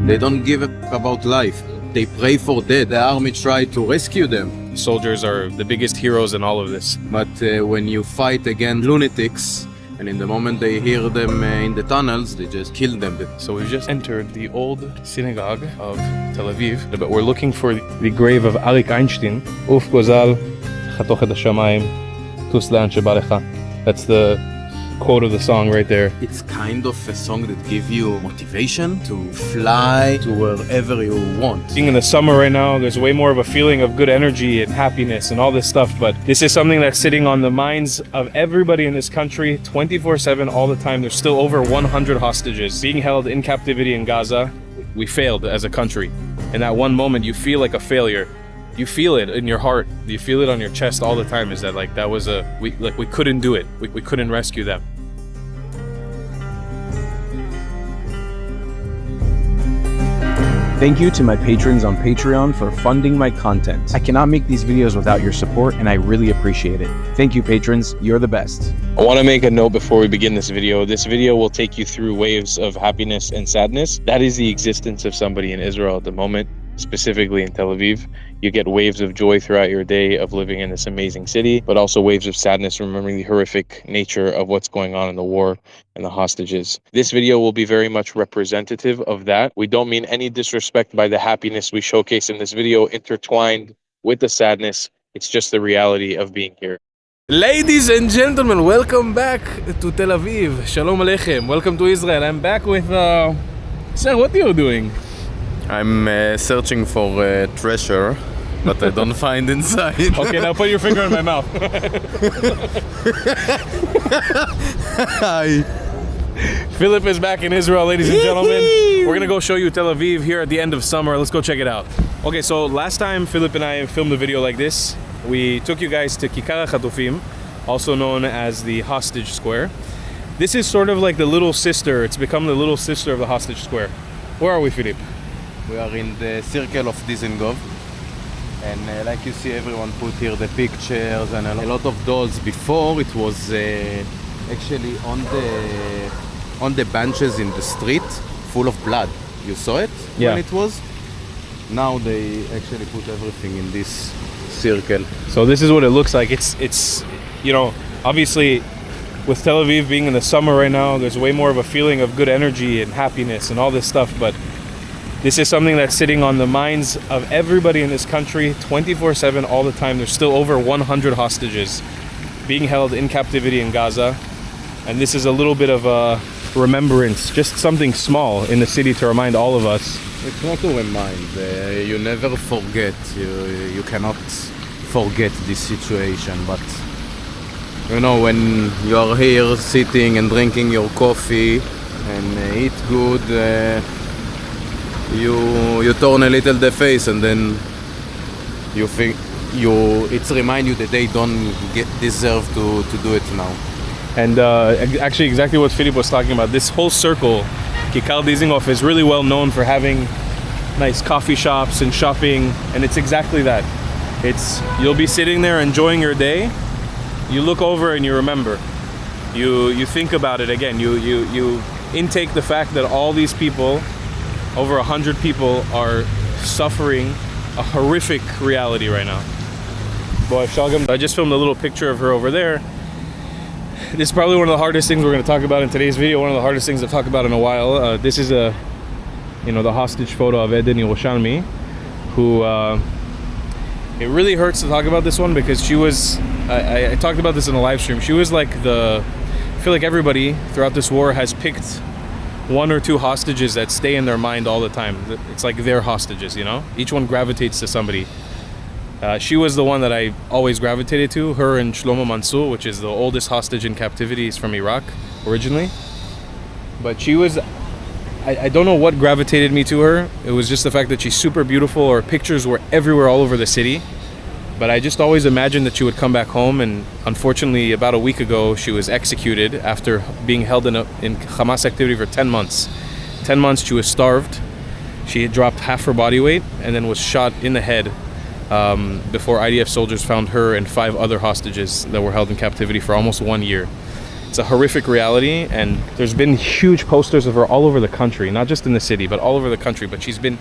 They don't give a about life. They pray for dead. The army tried to rescue them. Soldiers are the biggest heroes in all of this. But when you fight against lunatics, and in the moment they hear them in the tunnels, they just kill them. So we've just entered the old synagogue of Tel Aviv, but we're looking for the grave of Arik Einstein. Uf gozal, chatoch et hashamayim, tus la'an sheba lecha. That's the quote of the song right there. It's kind of a song that gives you motivation to fly to wherever you want. Being in the summer right now, there's way more of a feeling of good energy and happiness and all this stuff, but this is something that's sitting on the minds of everybody in this country 24/7 all the time. There's still over 100 hostages being held in captivity in Gaza. We failed as a country. In that one moment, you feel like a failure. You feel it in your heart. You feel it on your chest all the time. Is that like that was we couldn't do it. We couldn't rescue them. Thank you to my patrons on Patreon for funding my content. I cannot make these videos without your support, and I really appreciate it. Thank you, patrons. You're the best. I want to make a note before we begin this video. This video will take you through waves of happiness and sadness. That is the existence of somebody in Israel at the moment, specifically in Tel Aviv. You get waves of joy throughout your day of living in this amazing city, but also waves of sadness, remembering the horrific nature of what's going on in the war and the hostages. This video will be very much representative of that. We don't mean any disrespect by the happiness we showcase in this video intertwined with the sadness. It's just the reality of being here. Ladies and gentlemen, welcome back to Tel Aviv. Shalom Aleichem. Welcome to Israel. I'm back with Sir, what are you doing? I'm searching for treasure, but I don't find inside. Okay, now put your finger in my mouth. Hi. Philip is back in Israel, ladies and gentlemen. We're gonna go show you Tel Aviv here at the end of summer. Let's go check it out. Okay, so last time Philip and I filmed a video like this, we took you guys to Kikar HaChatofim, also known as the Hostage Square. This is sort of like the little sister. It's become the little sister of the Hostage Square. Where are we, Philip? We are in the circle of Dizengoff, and like you see, everyone put here the pictures and a lot of dolls. Before it was actually on the benches in the street, full of blood. You saw it when it was. Now they actually put everything in this circle. So this is what it looks like. It's you know, obviously with Tel Aviv being in the summer right now, there's way more of a feeling of good energy and happiness and all this stuff, but this is something that's sitting on the minds of everybody in this country 24/7 all the time. There's still over 100 hostages being held in captivity in Gaza, and this is a little bit of a remembrance, just something small in the city to remind all of us. It's not to remind, you never forget, you cannot forget this situation, but you know, when you are here sitting and drinking your coffee and eat good, you turn a little the face, and then you think it's remind you that they don't deserve to do it now. And actually exactly what Philip was talking about, this whole circle, Kikar Dizengoff, is really well known for having nice coffee shops and shopping, and it's exactly that. You'll be sitting there enjoying your day, you look over and you remember, you think about it again, you intake the fact that all these people, over 100 people, are suffering a horrific reality right now. Boy, I just filmed a little picture of her over there. This is probably one of the hardest things we're going to talk about in today's video, one of the hardest things I've talked about in a while. This is the hostage photo of Eden Yerushalmi, who, it really hurts to talk about this one because she was, I talked about this in the live stream, she was like I feel like everybody throughout this war has picked one or two hostages that stay in their mind all the time. It's like they're hostages, you know? Each one gravitates to somebody. She was the one that I always gravitated to, her and Shlomo Mansour, which is the oldest hostage in captivity. He's from Iraq originally. But she was, I don't know what gravitated me to her. It was just the fact that she's super beautiful. Her pictures were everywhere all over the city. But I just always imagined that she would come back home, and unfortunately about a week ago she was executed after being held in Hamas activity for 10 months. 10 months she was starved. She had dropped half her body weight and then was shot in the head before IDF soldiers found her and 5 other hostages that were held in captivity for almost 1 year. It's a horrific reality, and there's been huge posters of her all over the country, not just in the city, but all over the country. But she's been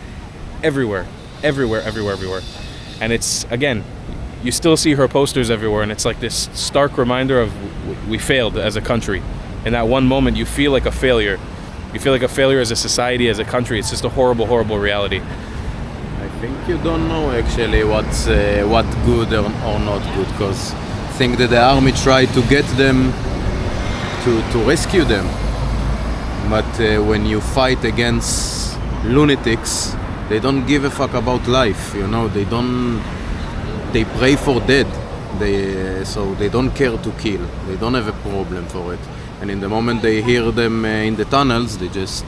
everywhere. And it's, again, you still see her posters everywhere, and it's like this stark reminder of we failed as a country. In that one moment, you feel like a failure. You feel like a failure as a society, as a country. It's just a horrible, horrible reality. I think you don't know actually what's what good or not good, because I think that the army tried to get them to rescue them. But when you fight against lunatics, they don't give a fuck about life, you know. They pray for dead. So they don't care to kill. They don't have a problem for it. And in the moment they hear them in the tunnels, they just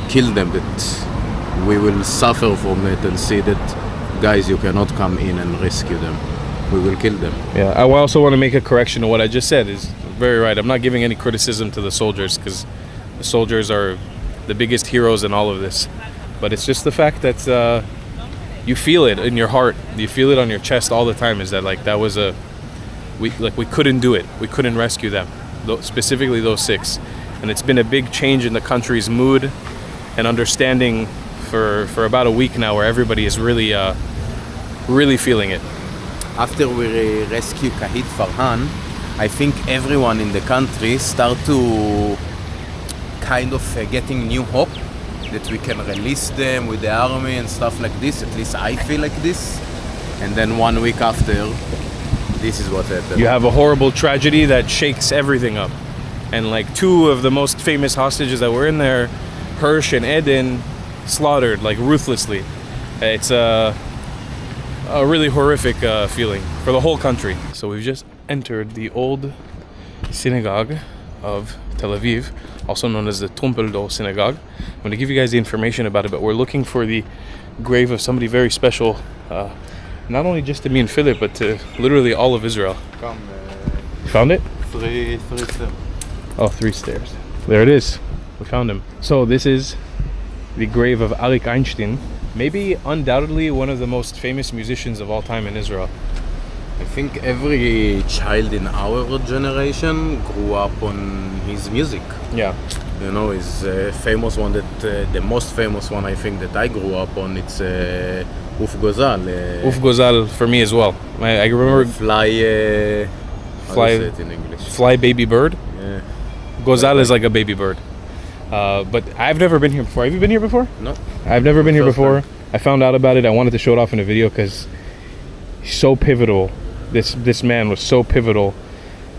kill them. That we will suffer from it and see that, guys, you cannot come in and rescue them. We will kill them. Yeah, I also want to make a correction to what I just said. Is very right. I'm not giving any criticism to the soldiers, because the soldiers are the biggest heroes in all of this. But it's just the fact that you feel it in your heart, you feel it on your chest all the time. Is that like that was we couldn't do it. We couldn't rescue them, specifically those 6. And it's been a big change in the country's mood and understanding for about a week now, where everybody is really feeling it. After we rescue Kahit Farhan, I think everyone in the country start to kind of getting new hope that we can release them with the army and stuff like this. At least I feel like this. And then 1 week after, this is what happened. You have a horrible tragedy that shakes everything up. And like 2 of the most famous hostages that were in there, Hirsch and Eden, slaughtered like ruthlessly. It's a really horrific feeling for the whole country. So we've just entered the old synagogue of Tel Aviv, also known as the Trumpeldor Synagogue. I'm going to give you guys the information about it, but we're looking for the grave of somebody very special, not only just to me and Philip, but to literally all of Israel. Come, You found it? 3 steps. Oh, 3 stairs. There it is. We found him. So this is the grave of Arik Einstein, maybe undoubtedly one of the most famous musicians of all time in Israel. I think every child in our generation grew up on his music. Yeah. You know, his famous one, that the most famous one I think that I grew up on, it's Uf Gozal. Uf Gozal for me as well. I remember Fly, how do you say it in English? Fly Baby Bird. Yeah. Gozal is like a baby bird. But I've never been here before. Have you been here before? No. I've never been here First before. time. I found out about it. I wanted to show it off in a video because he's so pivotal. This man was so pivotal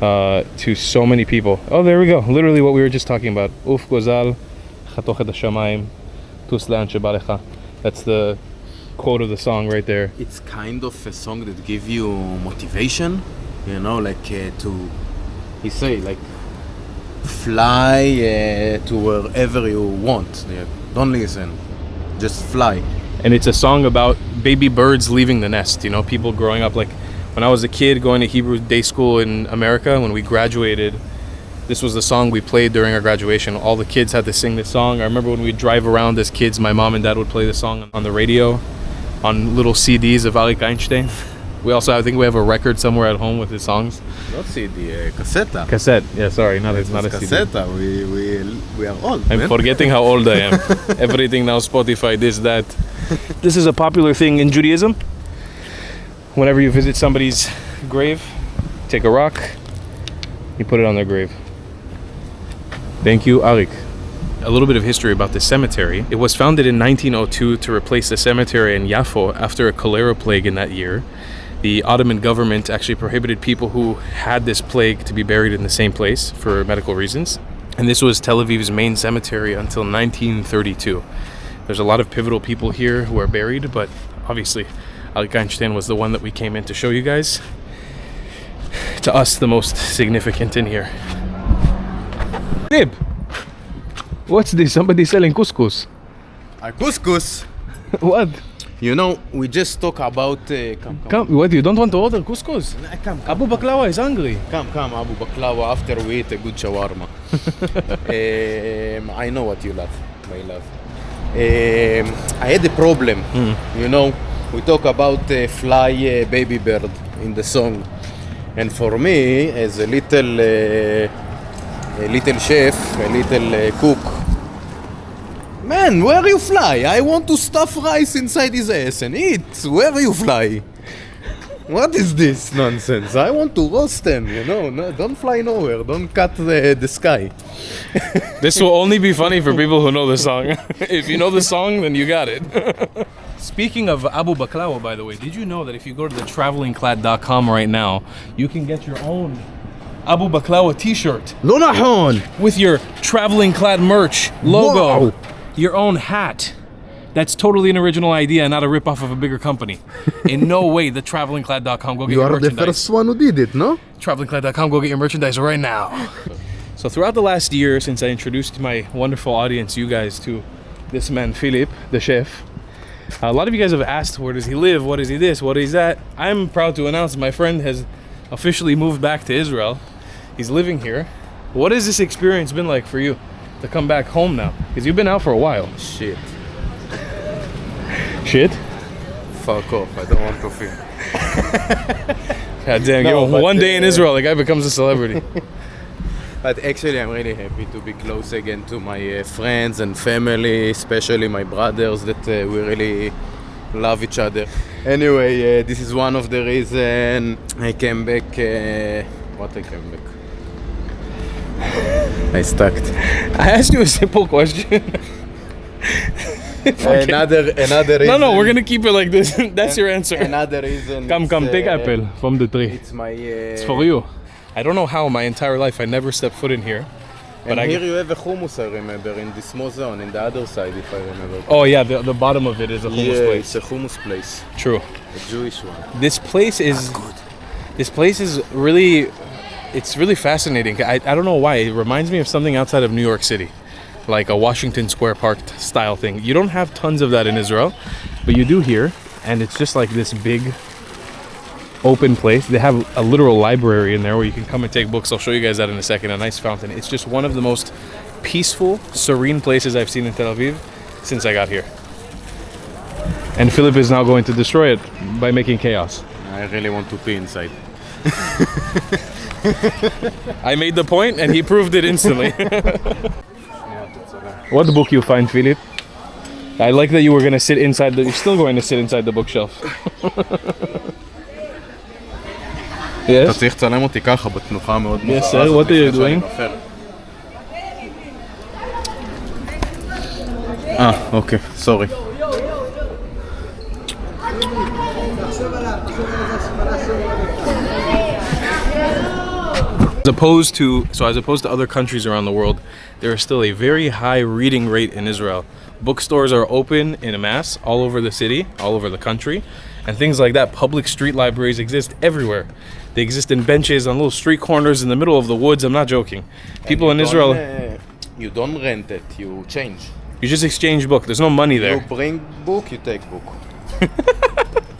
to so many people. Oh, there we go. Literally what we were just talking about. Uf Gozal, Chatochet HaShamayim, Tus Le'an Sheba Lecha. That's the quote of the song right there. It's kind of a song that gives you motivation, you know, like he say, like, fly to wherever you want. Don't listen, just fly. And it's a song about baby birds leaving the nest, you know, people growing up. Like when I was a kid going to Hebrew day school in America, when we graduated, this was the song we played during our graduation. All the kids had to sing this song. I remember when we'd drive around as kids, my mom and dad would play the song on the radio, on little CDs of Arik Einstein. We also, I think we have a record somewhere at home with his songs. Not CD, cassette. Cassette, yeah, sorry, not a CD. Cassette, we are old, I'm forgetting how old I am. Everything now, Spotify, this, that. This is a popular thing in Judaism. Whenever you visit somebody's grave, take a rock, you put it on their grave. Thank you, Arik. A little bit of history about this cemetery. It was founded in 1902 to replace the cemetery in Yafo after a cholera plague in that year. The Ottoman government actually prohibited people who had this plague to be buried in the same place for medical reasons. And this was Tel Aviv's main cemetery until 1932. There's a lot of pivotal people here who are buried, but obviously Arik Einstein was the one that we came in to show you guys. To us, the most significant in here. Rib! What's this? Somebody selling couscous. Couscous. What? You know, we just talk about... Come, what, you don't want to order couscous? Come, Abu Baklawa is hungry. Come, Abu Baklawa, after we eat a good shawarma. I know what you love, my love. I had a problem, you know, we talk about fly baby bird in the song. And for me, as a little chef, a little cook, man, where you fly? I want to stuff rice inside his ass and eat. Where you fly? What is this nonsense? I want to roast them, you know. No, don't fly nowhere. Don't cut the sky. This will only be funny for people who know the song. If you know the song, then you got it. Speaking of Abu Baklawa, by the way, did you know that if you go to the travelingclad.com right now, you can get your own Abu Baklawa t-shirt לא נכון. with your Traveling Clad merch logo, Wow. your own hat. That's totally an original idea and not a rip-off of a bigger company. In no way, the travelingclad.com. Go get You your are the merchandise. first one who did it, no? Travelingclad.com. Go get your merchandise right now. So throughout the last year, since I introduced my wonderful audience, you guys, to this man, Philip, the chef, a lot of you guys have asked, where does he live? What is he this? What is that? I'm proud to announce my friend has officially moved back to Israel. He's living here. What has this experience been like for you to come back home now? Because you've been out for a while. Shit. Shit. Fuck off. I don't want to feel. God damn, No, give him but, one day in Israel, the guy becomes a celebrity. But actually, I'm really happy to be close again to my friends and family, especially my brothers that we really love each other. Anyway, this is one of the reasons I came back. What I came back? I stuck. I asked you a simple question. Another reason. No, we're gonna keep it like this. That's your answer. Another reason. Come, it's, take apple from the tree. It's my. It's for you. I don't know how my entire life I never stepped foot in here. But And here you have a hummus, I remember, in this small zone, in the other side, if I remember. Oh yeah, the bottom of it is a hummus Yeah, place. it's a hummus place, True. a Jewish one. This place is good. This place is really, it's really fascinating. I don't know why. It reminds me of something outside of New York City, like a Washington Square Park style thing. You don't have tons of that in Israel, but you do here, and it's just like this big open place. They have a literal library in there where you can come and take books. I'll show you guys that in a second. A nice fountain. It's just one of the most peaceful, serene places I've seen in Tel Aviv since I got here. And Philip is now going to destroy it by making chaos. I really want to pee inside. I made the point and he proved it instantly. What book you find, Philip? I like that you were going to sit inside you're still going to sit inside the bookshelf. אתה Yes? צריך לצלם אותי ככה בתנוחה מאוד מוזרה. Yes, sir. What are you doing? אוקיי, סורי. As opposed to other countries around the world, there is still a very high reading rate in Israel. Bookstores are open in a mass all over the city, all over the country, and things like that. Public street libraries exist everywhere. They exist in benches on little street corners in the middle of the woods. I'm not joking. People in Israel, You don't rent it, you change. you just exchange book. There's no money You there. bring book, you take book.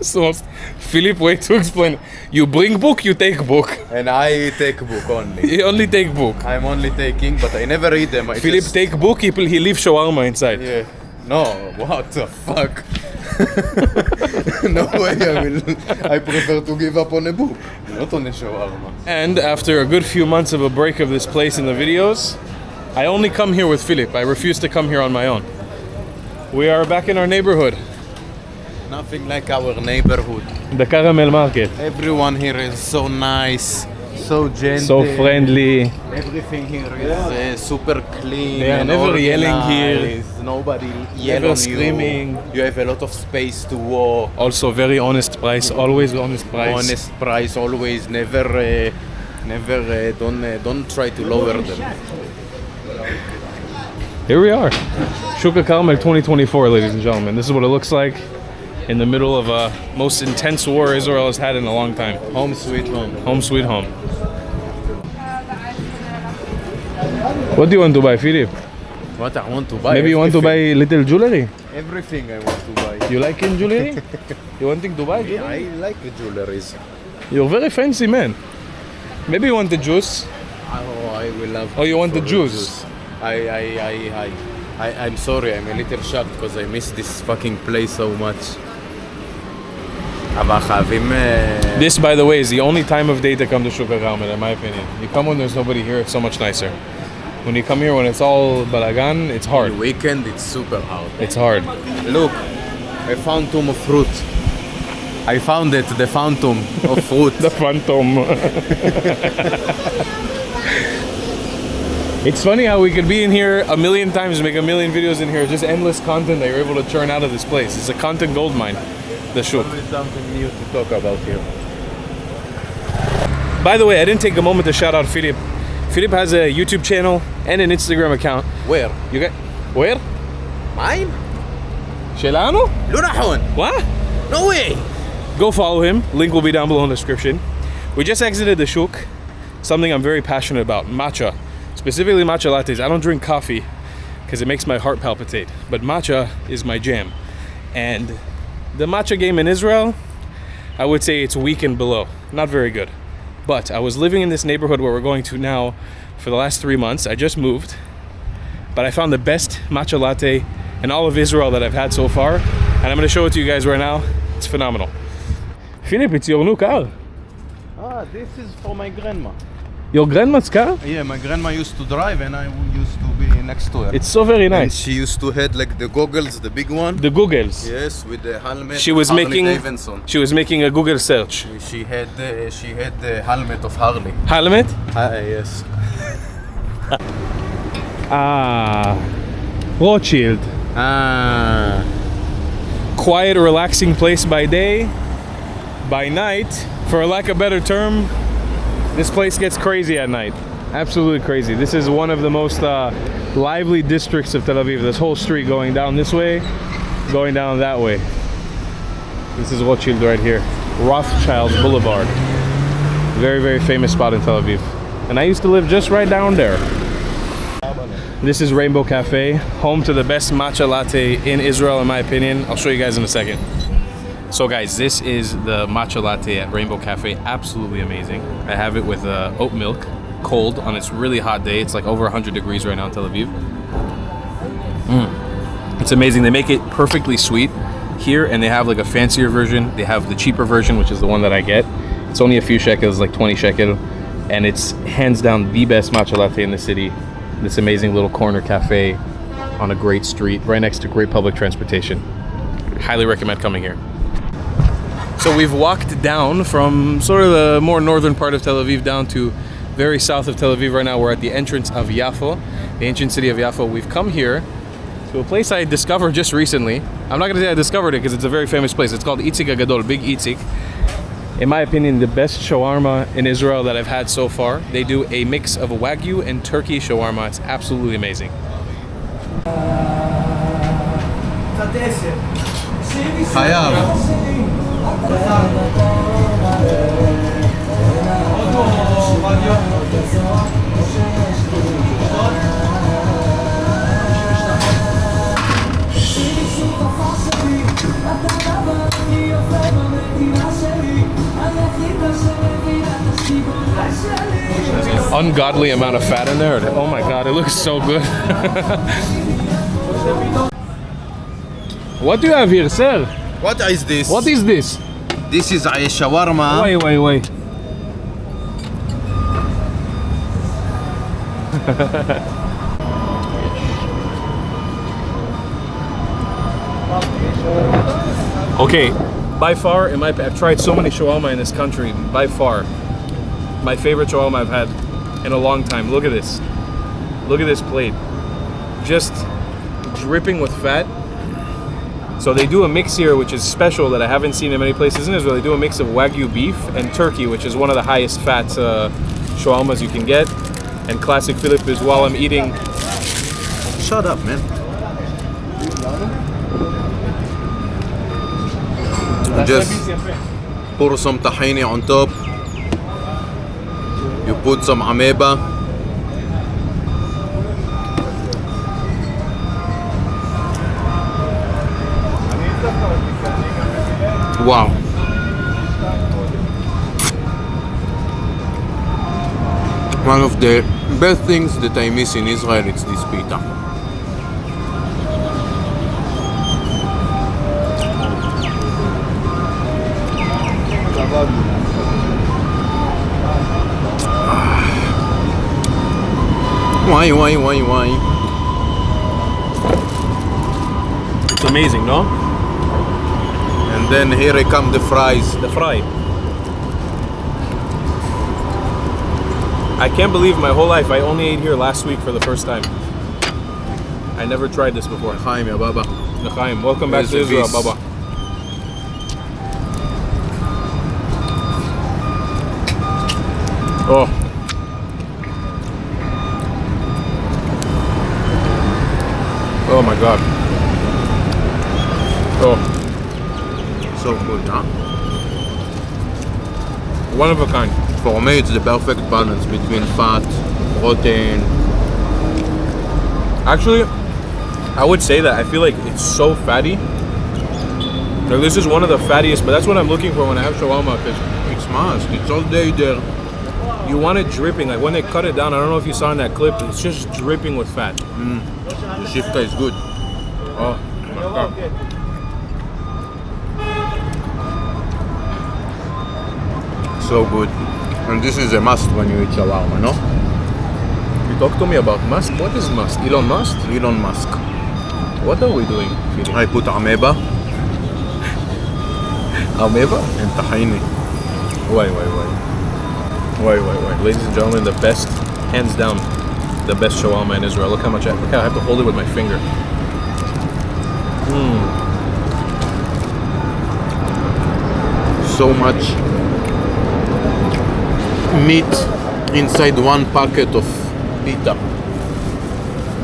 It's the most Philip way to explain it. You bring book, you take book. And I take book only. You only take book. I'm only taking, but I never read them. I Philip just... take book, he leave shawarma inside. Yeah. No, what the fuck? No way, I prefer to give up on a book, not on a shawarma. And after a good few months of a break of this place in the videos, I only come here with Philip. I refuse to come here on my own. We are back in our neighborhood, Nothing like our neighborhood. the Carmel market. Everyone here is so nice, so gentle. So friendly. Everything here is super clean. They are and never yelling here. organized. Nobody yell Never on screaming. you. You have a lot of space to walk. Also very honest price, always honest price. Honest price, always. Never, don't try to lower them. Here we are. Shuka Carmel 2024, ladies and gentlemen. This is what it looks like in the middle of a most intense war Israel has had in a long time. Home sweet home. Home sweet home. What do you want to buy, Philip? What I want to buy? Maybe you want to buy little jewelry? Everything I want to buy. You like in jewelry? You wanting to buy? Yeah, I like the jewelries. You're very fancy man. Maybe you want the juice? Oh, I will love. Oh, you want the for juice? I'm sorry, I'm a little shocked because I miss this fucking place so much. אבל חייבים... This, by the way, is the only time of day to come to Shuk Carmel, in my opinion. You come when there's nobody here, it's so much nicer. When you come here when it's all balagan, it's hard. On the weekend, it's super hard. It's hard. Look, a fountain of fruit. I found it, the fountain of fruit. The phantom. It's funny how we could be in here a million times, make a million videos in here, just endless content that you're able to churn out of this place. It's a content gold mine, the Shuk. Always something new to talk about here. By the way, I didn't take a moment to shout out Philip. Philip has a YouTube channel and an Instagram account. Where? You got where? Mine? Shelano? לא נכון. What? No way. Go follow him. Link will be down below in the description. We just exited the Shuk. Something I'm very passionate about, matcha. Specifically matcha lattes. I don't drink coffee because it makes my heart palpitate. But matcha is my jam. And the matcha game in Israel, I would say it's weak and below. Not very good. But I was living in this neighborhood where we're going to now for the last 3 months. I just moved. But I found the best matcha latte in all of Israel that I've had so far. And I'm going to show it to you guys right now. It's phenomenal. Philip, it's your new car. Ah, this is for my grandma. Your grandma's car? Yeah, my grandma used to drive and I used to be next to her. It's so very And nice. she used to have like the goggles, the big one. The Googles. Yes, with the helmet. She was Harley making Davidson. she was making a Google search. She had the helmet of Harley. Helmet? Yes. Ah. Rothschild. Ah. Quiet, relaxing place by day. By night, for lack of a better term, this place gets crazy at night. Absolutely crazy. This is one of the most lively districts of Tel Aviv. This whole street going down this way, going down that way. This is Rothschild right here. Rothschild Boulevard. Very, very famous spot in Tel Aviv. And I used to live just right down there. This is Rainbow Cafe, home to the best matcha latte in Israel, in my opinion. I'll show you guys in a second. So guys, this is the matcha latte at Rainbow Cafe. Absolutely amazing. I have it with oat milk, cold on its really hot day. It's like over 100 degrees right now in Tel Aviv. It's amazing. They make it perfectly sweet here, and they have like a fancier version. They have the cheaper version, which is the one that I get. It's only a few shekels, like 20 shekel, and it's hands down the best matcha latte in the city. This amazing little corner cafe on a great street, right next to great public transportation. Highly recommend coming here. So we've walked down from sort of the more northern part of Tel Aviv down to very south of Tel Aviv. Right now we're at the entrance of Yafo, the ancient city of Yafo. We've come here to a place I discovered just recently. I'm not gonna say I discovered it because it's a very famous place. It's called Itzik Agadol, Big Itzik. In my opinion, the best shawarma in Israel that I've had so far. They do a mix of Wagyu and turkey shawarma. It's absolutely amazing. Ungodly amount of fat in there. Oh my god, it looks so good. What do you have here, sir? What is this? What is this? This is a shawarma. Wait. Okay, by far, I've tried so many shawarma in this country. By far, my favorite shawarma I've had in a long time. Look at this. Look at this plate. Just dripping with fat. So they do a mix here, which is special that I haven't seen in many places in Israel. They do a mix of Wagyu beef and turkey, which is one of the highest fat shawarmas you can get. And classic Philip is while I'm eating. Shut up, man. Just pour some tahini on top. You put some ameba. Wow. One of the best things that I miss in Israel is this pita. Why? It's amazing, no? And then here come the fries. The fry. I can't believe my whole life I only ate here last week for the first time. I never tried this before. Chaim, ya baba. L'chaim. Welcome back to There's a Israel, piece. Baba. Oh. Oh my God. Oh, So good, huh? one of a kind. For me, it's the perfect balance between fat, protein. Actually, I would say that I feel like it's so fatty. Like this is one of the fattiest, but that's what I'm looking for when I have shawarma, because It's must. It's all day there. you want it dripping. Like when they cut it down, I don't know if you saw in that clip, it's just dripping with fat. The shifka is good. Oh my God. So good. And this is a must when you eat shawarma, no? You talk to me about Musk. What is Musk? Elon Musk? Elon Musk. What are we doing? I put ameba Ameba? and tahini. Wait. Ladies and gentlemen, the best, hands down, the best shawarma in Israel. Look how much I have to hold it with my finger. So much meat inside one packet of pita.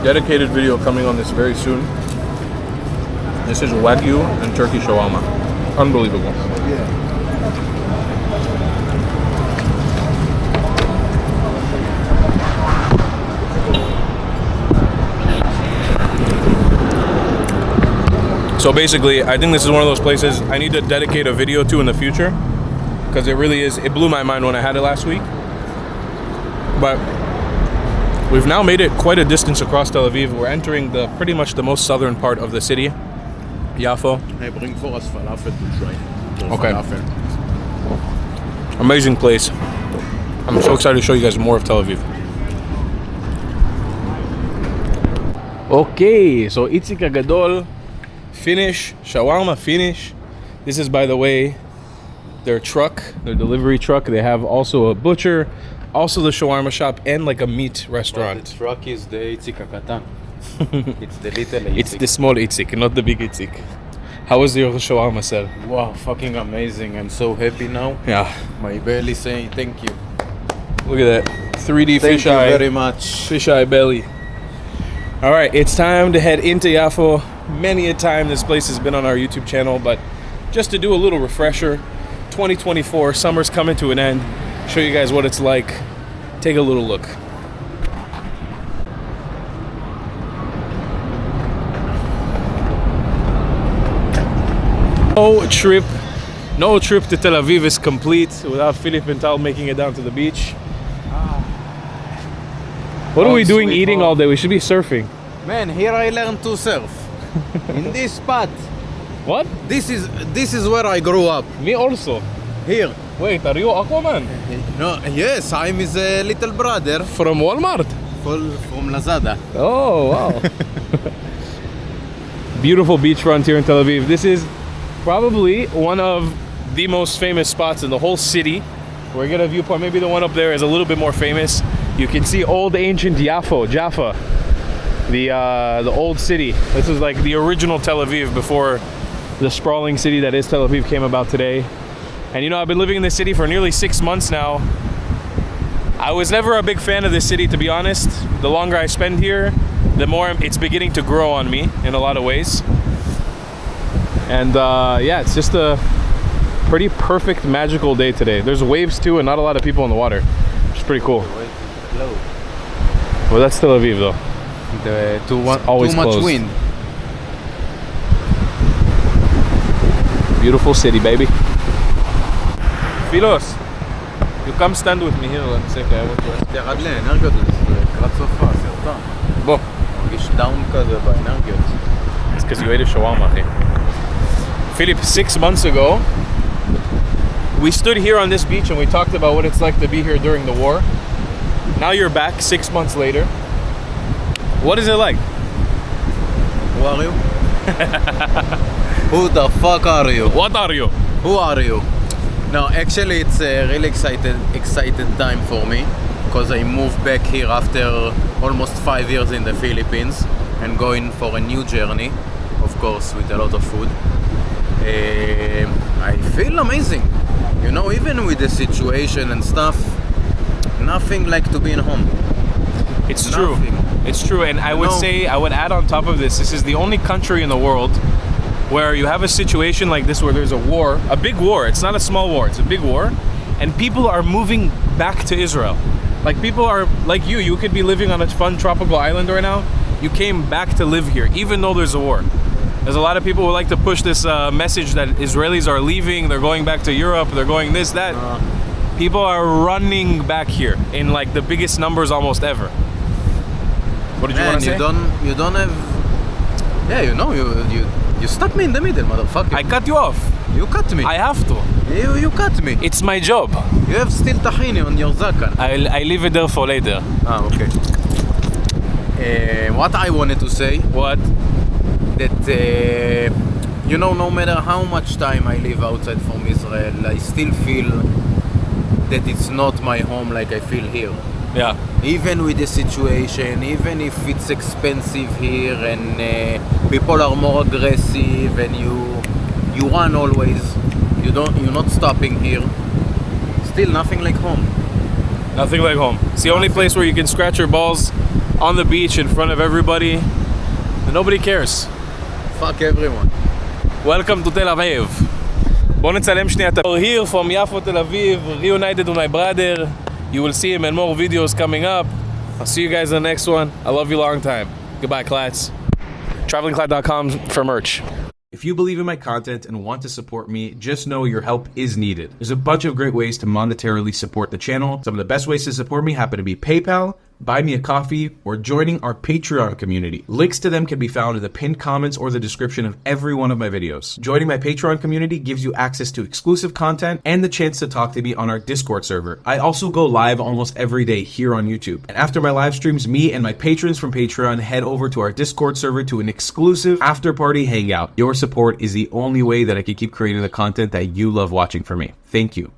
Dedicated video coming on this very soon. This is Wagyu and turkey shawarma. Unbelievable. So basically, I think this is one of those places I need to dedicate a video to in the future, because it really is, it blew my mind when I had it last week. But we've now made it quite a distance across Tel Aviv. We're entering the pretty much the most southern part of the city, Yafo. I bring for us falafel to try. Okay. Falafel. Amazing place. I'm so excited to show you guys more of Tel Aviv. Okay, so Itzik Gadol, finish. Shawarma, finish. This is, by the way, their truck, their delivery truck. They have also a butcher, also the shawarma shop, and like a meat restaurant. The truck is the Itzik Katan. It's the little Itzik. It's the small Itzik, not the big Itzik. How was your shawarma, sir? Wow, fucking amazing. I'm so happy now. Yeah, My belly saying thank you. look at that. 3D Thank fish you eye. very much. Fish eye belly. All right, it's time to head into Yafo. Many a time this place has been on our YouTube channel, but just to do a little refresher, 2024, summer's coming to an end. Show you guys what it's like. Take a little look. No trip to Tel Aviv is complete without Philip and Tal making it down to the beach. What are we doing sweet eating home. all day? We should be surfing. Man, here I learned to surf. In this spot. What? This is where I grew up. Me also. Here. Wait, are you Aquaman? No, yes, I'm his little brother From Walmart? from Lazada. Oh, wow. Beautiful beachfront here in Tel Aviv. This is probably one of the most famous spots in the whole city. We're gonna viewpoint. Maybe the one up there is a little bit more famous. You can see old ancient Jaffa, the old city. This is like the original Tel Aviv before the sprawling city that is Tel Aviv came about today. And you know, I've been living in this city for nearly 6 months now. I was never a big fan of this city, to be honest. The longer I spend here, the more it's beginning to grow on me in a lot of ways. And yeah, it's just a pretty perfect, magical day today. There's waves too, and not a lot of people in the water, which is pretty cool. Well, that's Tel Aviv though. Always too much closed. wind. Beautiful city, baby. Philos, you come stand with me here 1 second. I want to... תרד לאנרגיות, זה לקראת סופה, סרטון. בוא. מרגיש דאון כזה באנרגיות. It's because you ate a shawarma, hey. Philip, 6 months ago, we stood here on this beach and we talked about what it's like to be here during the war. Now you're back 6 months later. What is it like? Who are you? Who the fuck are you? What are you? Who are you? No, actually it's a really excited time for me because I moved back here after almost 5 years in the Philippines and going for a new journey, of course, with a lot of food. I feel amazing. You know, even with the situation and stuff, nothing like to be in home. It's true. Nothing. It's true, and I would No. say, I would add on top of this is the only country in the world where you have a situation like this where there's a war, a big war. It's not a small war, it's a big war, and people are moving back to Israel. Like people are, like you could be living on a fun tropical island right now. You came back to live here, even though there's a war. There's a lot of people who like to push this message that Israelis are leaving, they're going back to Europe, they're going this, that. People are running back here in like the biggest numbers almost ever. What did you want to say? You don't have. Yeah, you know, you stuck me in the middle, motherfucker. I cut you off. You cut me. I have to. You cut me. It's my job. You have still tahini on your zakan. I leave it there for later. Okay. What I wanted to say, What? that you know, no matter how much time I live outside from Israel, I still feel that it's not my home like I feel here. Yeah. Even with the situation, even if it's expensive here and people are more aggressive and you run always, you're not stopping here. Still nothing like home. Nothing like home. It's the only place where you can scratch your balls on the beach in front of everybody and nobody cares. Fuck everyone. Welcome to Tel Aviv. בוא נצלם שנייה. We're here from Yafo, Tel Aviv, reunited with my brother. You will see him in more videos coming up. I'll see you guys in the next one. I love you long time. Goodbye, Klats. TravelingClat.com for merch. If you believe in my content and want to support me, just know your help is needed. There's a bunch of great ways to monetarily support the channel. Some of the best ways to support me happen to be PayPal, buy me a coffee, or joining our Patreon community. Links to them can be found in the pinned comments or the description of every one of my videos. Joining my Patreon community gives you access to exclusive content and the chance to talk to me on our Discord server. I also go live almost every day here on YouTube. And after my live streams, me and my patrons from Patreon head over to our Discord server to an exclusive after party hangout. Your support is the only way that I can keep creating the content that you love watching for me. Thank you.